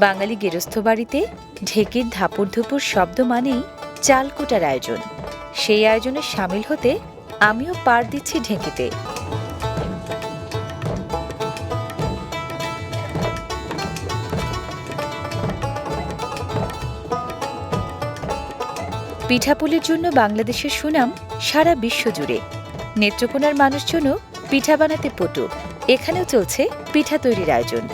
বাঙালি গেরস্থ বাড়িতে ঢেকির ধাপুর ধুপুর শব্দ মানেই চাল কোটার আয়োজন। সেই আয়োজনে সামিল হতে আমিও পাড় দিচ্ছি ঢেকিতে। পিঠাপুলির জন্য বাংলাদেশের সুনাম সারা বিশ্ব জুড়ে। নেত্রকোনার মানুষজনও পিঠা বানাতে পটু। এখানেও চলছে পিঠা তৈরির আয়োজন।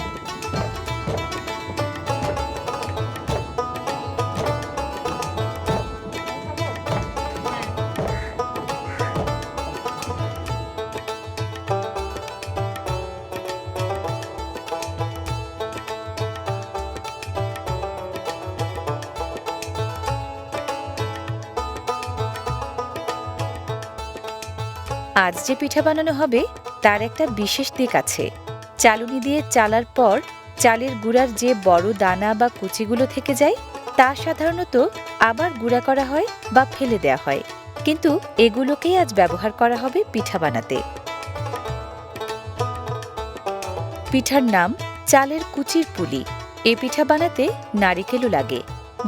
আজ যে পিঠা বানানো হবে তার একটা বিশেষ দিক আছে। চালুনি দিয়ে চালার পর চালের গুঁড়ার যে বড় দানা বা কুচিগুলো থেকে যায় তা সাধারণত আবার গুঁড়া করা হয় বা ফেলে দেয়া হয়, কিন্তু এগুলোকেই আজ ব্যবহার করা হবে পিঠা বানাতে। পিঠার নাম চালের কুচির পুলি। এ পিঠা বানাতে নারিকেলও লাগে।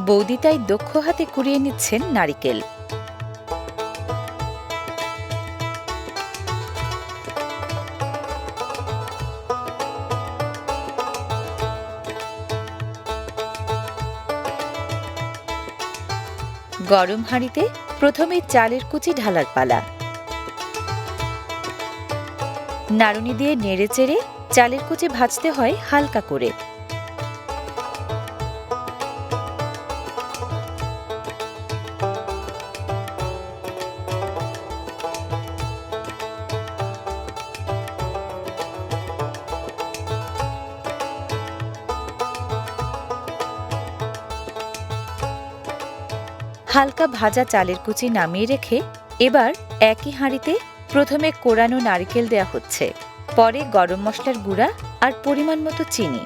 বৌদি তাই দক্ষ হাতে কুড়িয়ে নিচ্ছেন নারিকেল। গরম হাঁড়িতে প্রথমে চালের কুচি ঢালার পালা। নাড়ুনি দিয়ে নেড়ে চেড়ে চালের কুচি ভাজতে হয় হালকা করে। হালকা ভাজা চালের কুচি নামিয়ে রেখে এবার একই হাঁড়িতে প্রথমে কোড়ানো নারকেল দেয়া হচ্ছে, পরে গরম মশলার গুঁড়া আর পরিমাণ মতো চিনি।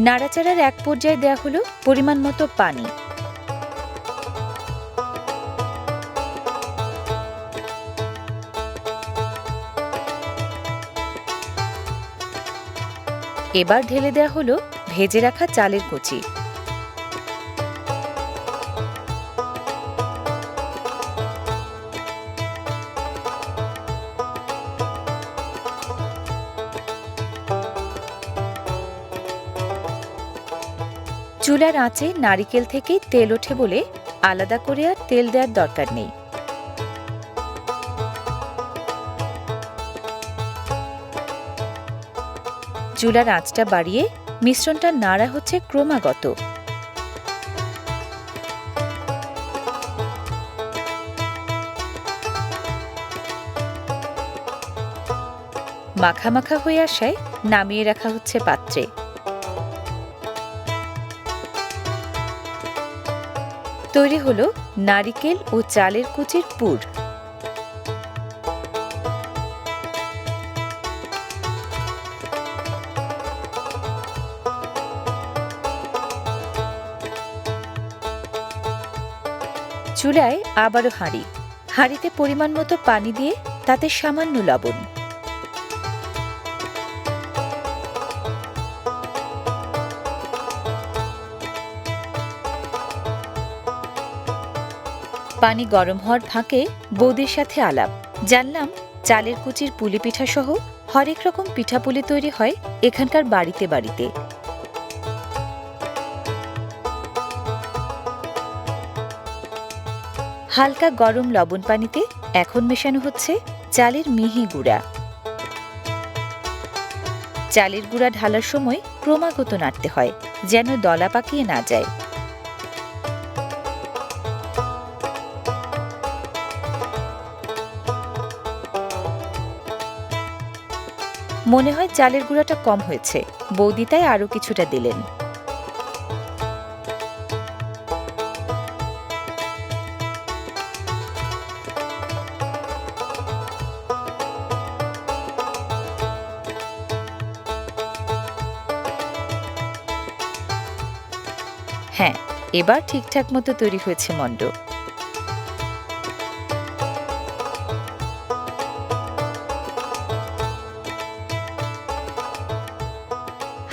নাড়াচাড়ার এক পর্যায়ে দেয়া হলো পরিমাণ মতো পানি। এবার ঢেলে দেয়া হলো ভেজে রাখা চালের কুচি। চুলার আঁচে নারিকেল থেকে তেল ওঠে বলে আলাদা করে আর তেল দেওয়ার দরকার নেই। চুলার আঁচটা বাড়িয়ে মিশ্রণটা নাড়া হচ্ছে ক্রমাগত। মাখা মাখা হয়ে আসায় নামিয়ে রাখা হচ্ছে পাত্রে। তৈরি হলো নারিকেল ও চালের কুচির পুর। চুলায় আবারও হাঁড়ি। হাঁড়িতে পরিমাণ মতো পানি দিয়ে তাতে সামান্য লবণ। পানি গরম হওয়ার ফাঁকে বৌদির সাথে আলাপ। জানলাম চালের কুচির পুলি পিঠা সহ হরেক রকম পিঠাপুলি তৈরি হয় এখানকার বাড়িতে বাড়িতে। হালকা গরম লবণ পানিতে এখন মেশানো হচ্ছে চালের মিহি গুঁড়া। চালের গুঁড়া ঢালার সময় ক্রমাগত নাড়তে হয় যেন দলা পাকিয়ে না যায়। মনে হয় চালের গুঁড়াটা কম হয়েছে, বৌদি তাই আরো কিছুটা দিলেন। হ্যাঁ, এবার ঠিকঠাক মতো তৈরি হয়েছে মণ্ড।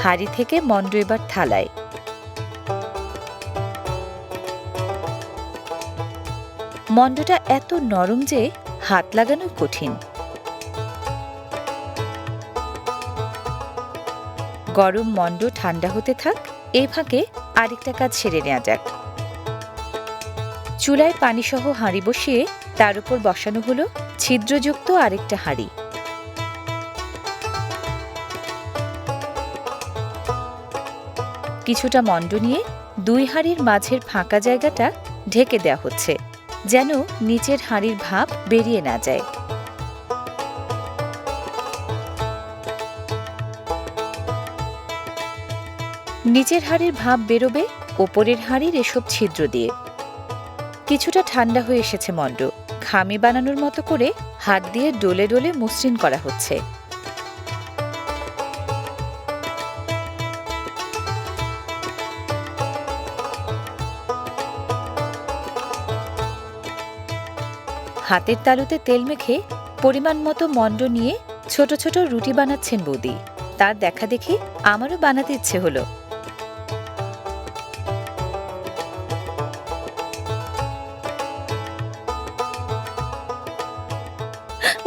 হাঁড়ি থেকে মণ্ড এবার থালায়। মণ্ডটা এত নরম যে হাত লাগানো কঠিন। গরম মণ্ড ঠান্ডা হতে থাক, এই ফাঁকে আরেকটা কাজ সেরে নেওয়া যাক। চুলায় পানিসহ হাঁড়ি বসিয়ে তার উপর বসানো হলো ছিদ্রযুক্ত আরেকটা হাঁড়ি। কিছুটা মণ্ড নিয়ে দুই হাঁড়ির মাঝের ফাঁকা জায়গাটা ঢেকে দেওয়া হচ্ছে, যেন নিচের হাঁড়ির ভাপ বেরিয়ে না যায়। নিচের হাঁড়ির ভাপ বেরোবে ওপরের হাঁড়ির এসব ছিদ্র দিয়ে। কিছুটা ঠান্ডা হয়ে এসেছে মণ্ড। খামি বানানোর মতো করে হাত দিয়ে ডলে ডলে মসৃণ করা হচ্ছে। হাতের তালুতে তেল মেখে পরিমাণ মতো মণ্ড নিয়ে ছোট ছোট রুটি বানাচ্ছেন বৌদি। তার দেখা দেখি আমারও বানাতে ইচ্ছে হলো।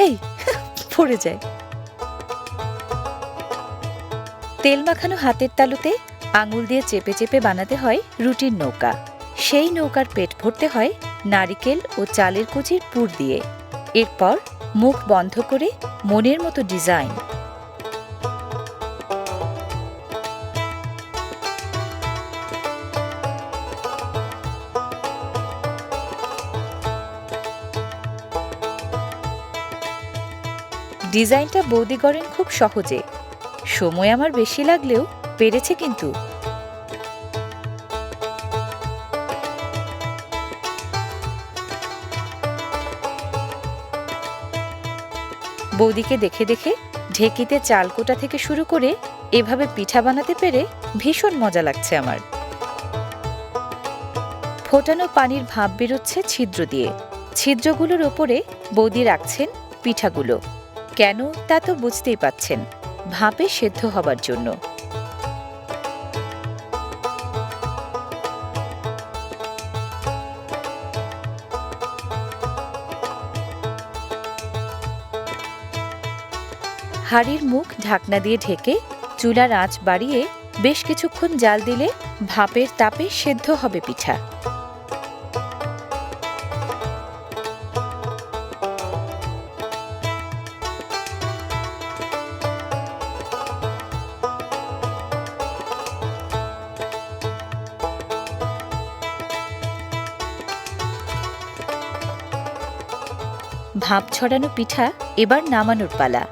এই পড়ে যায়। তেল মাখানো হাতের তালুতে আঙুল দিয়ে চেপে চেপে বানাতে হয় রুটির নৌকা। সেই নৌকার পেট ভরতে হয় নারিকেল ও চালের কুচির পুর দিয়ে। এরপর মুখ বন্ধ করে মনের মতো ডিজাইন। ডিজাইনটা বৌদি করেন খুব সহজে। সময় আমার বেশি লাগলেও পেরেছে কিন্তু। বৌদিকে দেখে দেখে ঢেকিতে চাল কোটা থেকে শুরু করে এভাবে পিঠা বানাতে পেরে ভীষণ মজা লাগছে আমার। ফোটানো পানির ভাপ বেরোচ্ছে ছিদ্র দিয়ে। ছিদ্রগুলোর ওপরে বৌদি রাখছেন পিঠাগুলো। কেন তা তো বুঝতেই পাচ্ছেন, ভাপে সেদ্ধ হবার জন্য। হাঁড়ির মুখ ঢাকনা দিয়ে ঢেকে চুলার আঁচ বাড়িয়ে বেশ কিছুক্ষণ জাল দিলে ভাপের তাপে সেদ্ধ হবে পিঠা। ভাপ ছড়ানো পিঠা এবার নামানোর পালা।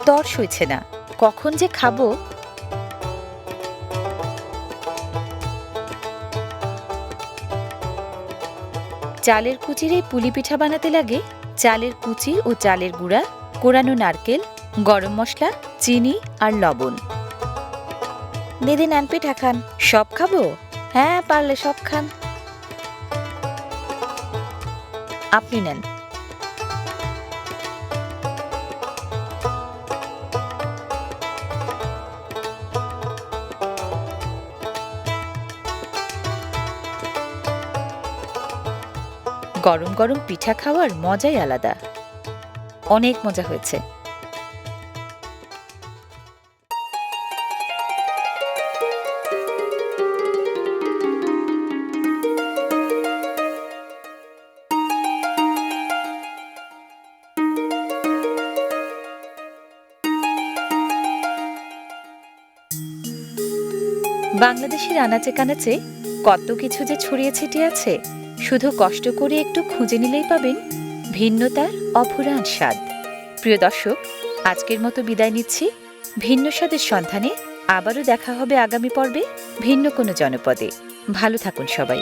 তর সইছে না, কখন যে খাবো। চালের কুচির এই পুলি পিঠা বানাতে লাগে চালের কুচি ও চালের গুঁড়া, কোরানো নারকেল, গরম মশলা, চিনি আর লবণ। দিদি নেন পিঠা খান। সব খাবো? হ্যাঁ, পারলে সব খান। আপনি নেন। গরম গরম পিঠা খাওয়ার মজাই আলাদা। অনেক মজা হয়েছে। বাংলাদেশের আনাচে কানাচে কত কিছু যে ছড়িয়ে ছিটিয়ে আছে, শুধু কষ্ট করে একটু খুঁজে নিলেই পাবেন ভিন্নতার অফুরান স্বাদ। প্রিয় দর্শক, আজকের মতো বিদায় নিচ্ছি। ভিন্ন স্বাদের সন্ধানে আবারও দেখা হবে আগামী পর্বে ভিন্ন কোনো জনপদে। ভালো থাকুন সবাই।